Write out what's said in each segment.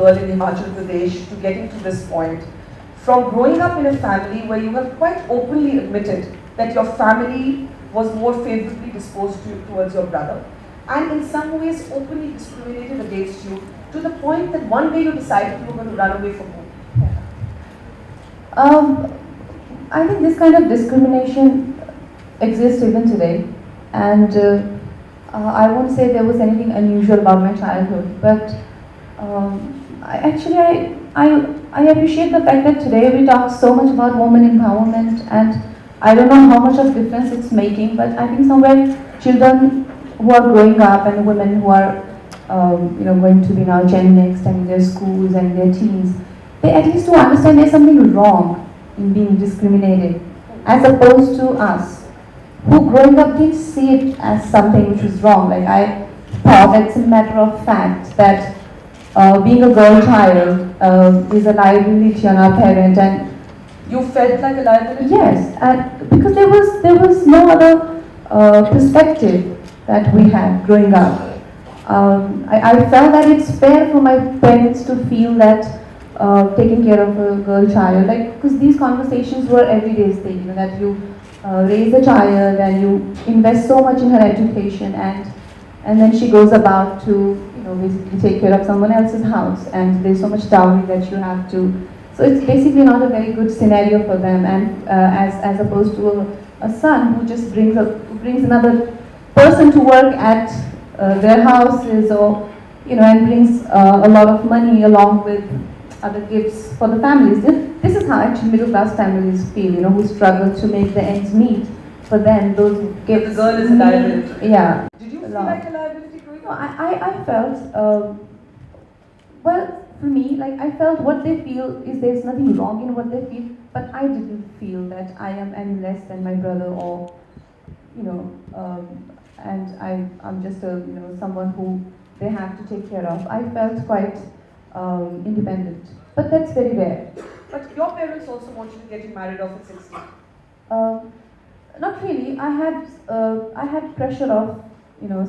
Girl in Himachal Pradesh to getting to this point, from growing up in a family where you have quite openly admitted that your family was more favorably disposed towards your brother, and in some ways openly discriminated against you, to the point that one day you decided you were going to run away from home? I think this kind of discrimination exists even today, and I won't say there was anything unusual about my childhood, but I appreciate the fact that today we talk so much about women empowerment, and I don't know how much of difference it's making, but I think somewhere children who are growing up and women who are going to be now Gen Next and in their schools and their teens, they at least to understand there's something wrong in being discriminated, as opposed to us who growing up didn't see it as something which was wrong. Like I thought it's a matter of fact that being a girl child is a liability on our parent, and you felt like a liability? Yes, and because there was no other perspective that we had growing up. I felt that it's fair for my parents to feel that taking care of a girl child, like, because these conversations were everyday thing, that you raise a child and you invest so much in her education, and then she goes about to basically take care of someone else's house, and there's so much dowry that you have to. So it's basically not a very good scenario for them, and as opposed to a son who just brings another person to work at their houses, or and brings a lot of money along with other gifts for the families. This is how actually middle class families feel, who struggle to make the ends meet. For them, those gifts. The girl is a liability. Yeah. Did you feel like a liability growing up? I felt, well, for me, like I felt what they feel is there's nothing wrong in what they feel, but I didn't feel that I am any less than my brother, or, and I'm just someone who they have to take care of. I felt quite independent, but that's very rare. But your parents also want you to get you married off at 16. Not really. I had pressure of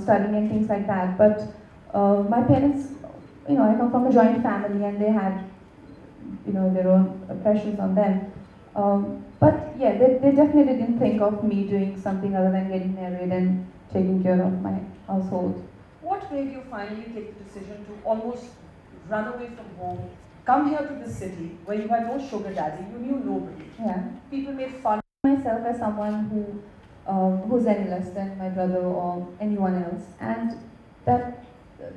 studying and things like that. But my parents, I come from a joint family, and they had their own pressures on them. But yeah, they definitely didn't think of me doing something other than getting married and taking care of my household. What made you finally take the decision to almost run away from home, come here to this city where you had no sugar daddy, you knew nobody? Yeah. People made fun Myself as someone who's any less than my brother or anyone else, and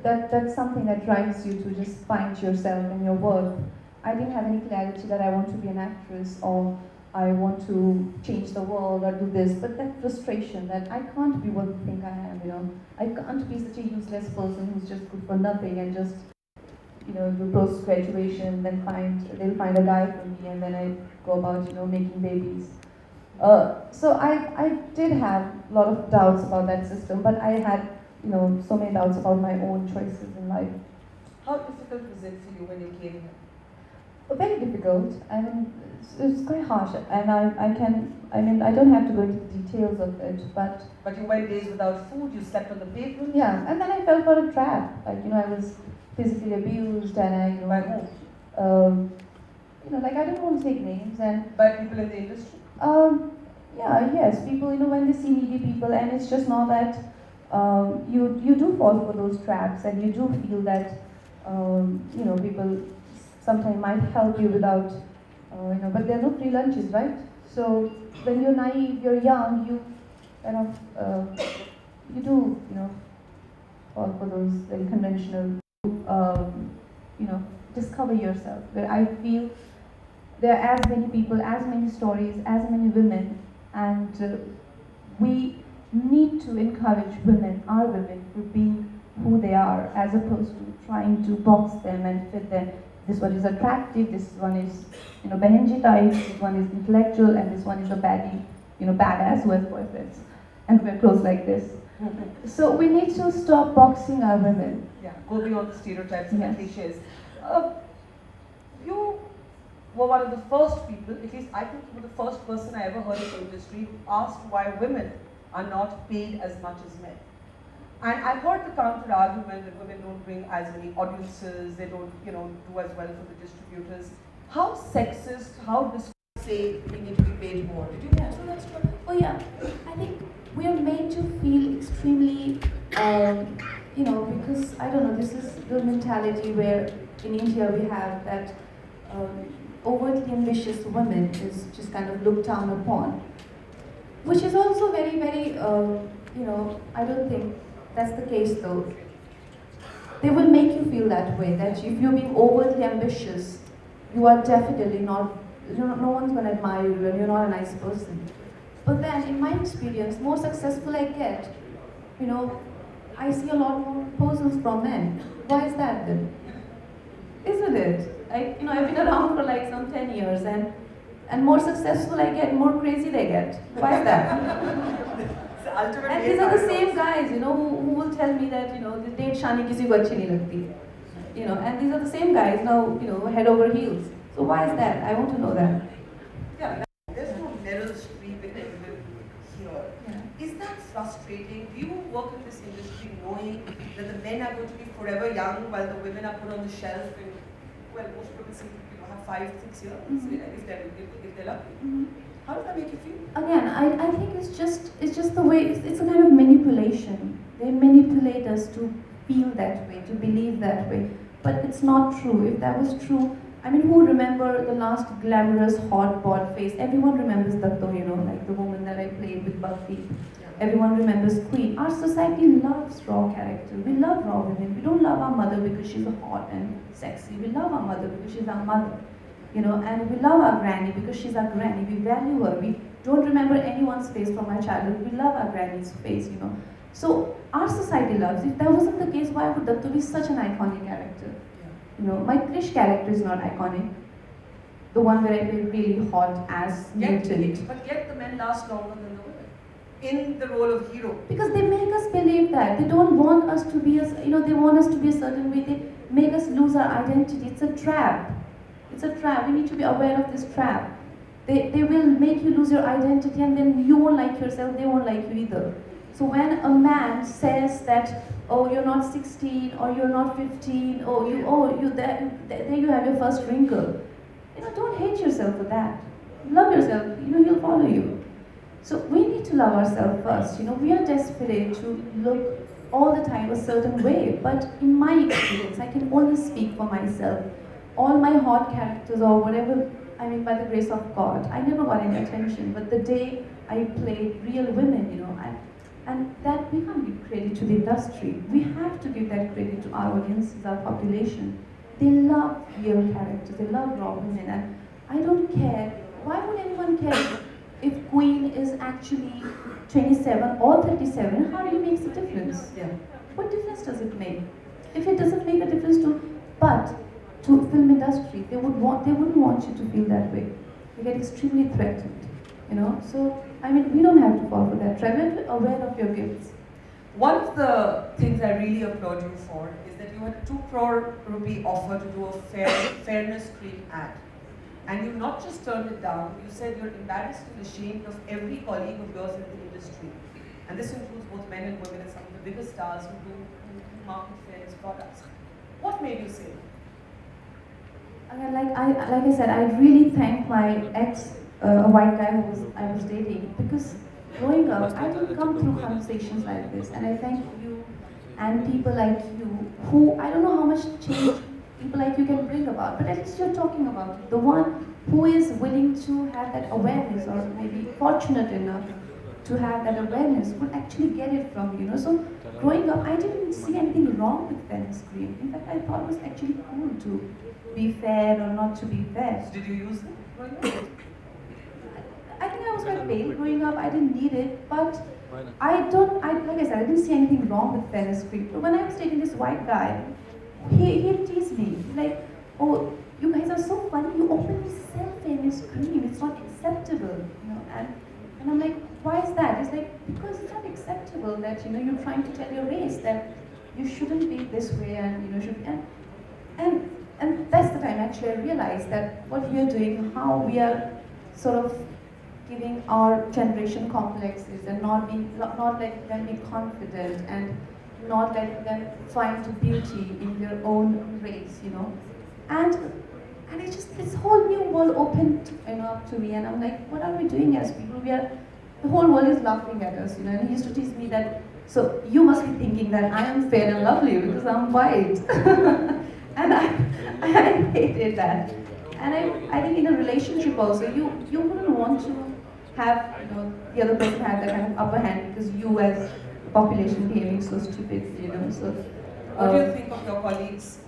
that's something that drives you to just find yourself and your worth. I didn't have any clarity that I want to be an actress, or I want to change the world or do this, but that frustration that I can't be what you think I am, I can't be such a useless person who's just good for nothing and just do post-graduation, then they'll find a guy for me, and then I go about making babies. So I did have a lot of doubts about that system, but I had so many doubts about my own choices in life. How difficult was it for you when you came here? Very difficult. I mean, it's quite harsh, and I don't have to go into the details of it, but you went days without food, you slept on the pavement? Yeah, and then I fell for a trap. Like, I was physically abused, and By whom? Like, I don't want to take names, and by people in the industry? Yes, people, when they see needy people, and it's just not that you do fall for those traps, and you do feel that people sometimes might help you without, but there are no free lunches, right? So when you're naive, you're young, you kind of you do, fall for those very conventional, you know, discover yourself. Where I feel there are as many people, as many stories, as many women, and we need to encourage women, our women, for being who they are, as opposed to trying to box them and fit them. This one is attractive, this one is, Behenji type, this one is intellectual, and this one is a baddie, badass who has boyfriends. And we're close like this. So we need to stop boxing our women. Yeah, go beyond the stereotypes and Yes. the cliches. You were one of the first people, at least I think you were the first person I ever heard in the industry who asked why women are not paid as much as men. And I've heard the counter argument that women don't bring as many audiences, they don't, do as well for the distributors. How sexist, how discriminating say we need to be paid more? Did you Yeah, so that's true. Oh yeah, I think we are made to feel extremely, because I don't know, this is the mentality where in India we have that overtly ambitious women is just kind of looked down upon, which is also very, very, I don't think that's the case though. They will make you feel that way, that if you're being overtly ambitious, you are definitely not, no one's going to admire you and you're not a nice person. But then, in my experience, more successful I get, I see a lot more proposals from men. Why is that then? Isn't it? I've been around for like some 10 years, and more successful I get, more crazy they get. Why is that? And these are the same guys, who will tell me that, the date shani kisi ko achhi nahi lagti. And these are the same guys now, head over heels. So why is that? I want to know that. Yeah, there's no narrow street between women here. Yeah. Is that frustrating? Do you work in this industry knowing that the men are going to be forever young while the women are put on the shelf and, well, most people seem to have 5-6 years if they're lucky. How does that make you feel? Again, I think it's just the way, it's a kind of manipulation. They manipulate us to feel that way, to believe that way. But it's not true. If that was true, who remember the last glamorous hot bod face? Everyone remembers Dutt, like the woman that I played with Barkha. Yeah. Everyone remembers Queen. Our society loves raw character. We love raw women. We don't love our mother because she's hot and sexy. We love our mother because she's our mother. And we love our granny because she's our granny. We value her. We don't remember anyone's face from our childhood. We love our granny's face, So our society loves. If that wasn't the case, why would Dutt be such an iconic character? My Krish character is not iconic. The one where I played really hot as mutant. But yet the men last longer than the women in the role of hero. Because they make us believe that. They don't want us to be, they want us to be a certain way. They make us lose our identity. It's a trap. It's a trap. We need to be aware of this trap. They will make you lose your identity and then you won't like yourself, they won't like you either. So when a man says that, oh, you're not 16 or you're not 15, there you have your first wrinkle. Don't hate yourself for that. Love yourself, he'll follow you. So we need to love ourselves first. We are desperate to look all the time a certain way. But in my experience, I can only speak for myself. All my hot characters or whatever, by the grace of God, I never got any attention. But the day I played real women, and that we can't give credit to the industry. We have to give that credit to our audiences, our population. They love real characters, they love raw women, and I don't care. Why would anyone care if Queen is actually 27 or 37? Hardly makes a difference. Yeah. What difference does it make? If it doesn't make a difference to film industry, they wouldn't want you to feel that way. They get extremely threatened, So we don't have to fall for that. Try to be aware of your gifts. One of the things I really applaud you for is that you had a 2 crore rupee offer to do a fairness cream ad. And you not just turned it down, you said you're embarrassed and ashamed of every colleague of yours in the industry. And this includes both men and women and some of the biggest stars who do market fairness products. What made you say? Like I said, I really thank my ex, a white guy who I was dating, because growing up, I didn't come through conversations like this, and I thank you and people like you who, I don't know how much change people like you can bring about, but at least you're talking about it. The one who is willing to have that awareness, or maybe fortunate enough to have that awareness would actually get it from, you know. So growing up, I didn't see anything wrong with fairness cream. In fact, I thought it was actually cool to be fair or not to be fair. Did you use them? I think I was quite pale growing up. I didn't need it, but like I said, I didn't see anything wrong with fairness cream. But when I was dating this white guy, he teased me like, "Oh, you guys are so funny. You openly sell fairness cream. It's not acceptable, you know." And I'm like, "Why is that?" It's like, because it's not acceptable that, you know, you're trying to tell your race that you shouldn't be this way, and, you know, should and that's the time actually I realized that what we are doing, how we are sort of giving our generation complexes and not letting them be confident and not letting them find beauty in their own race, you know. And it's just this whole new world opened, you know, up to me, and I'm like, what are we doing as people? The whole world is laughing at us, you know. And he used to tease me that, so you must be thinking that I am fair and lovely because I'm white. And I hated that. And I think in a relationship also, you wouldn't want to have, you know, the other person have that kind of upper hand because you as population behaving so stupid, you know. So what do you think of your colleagues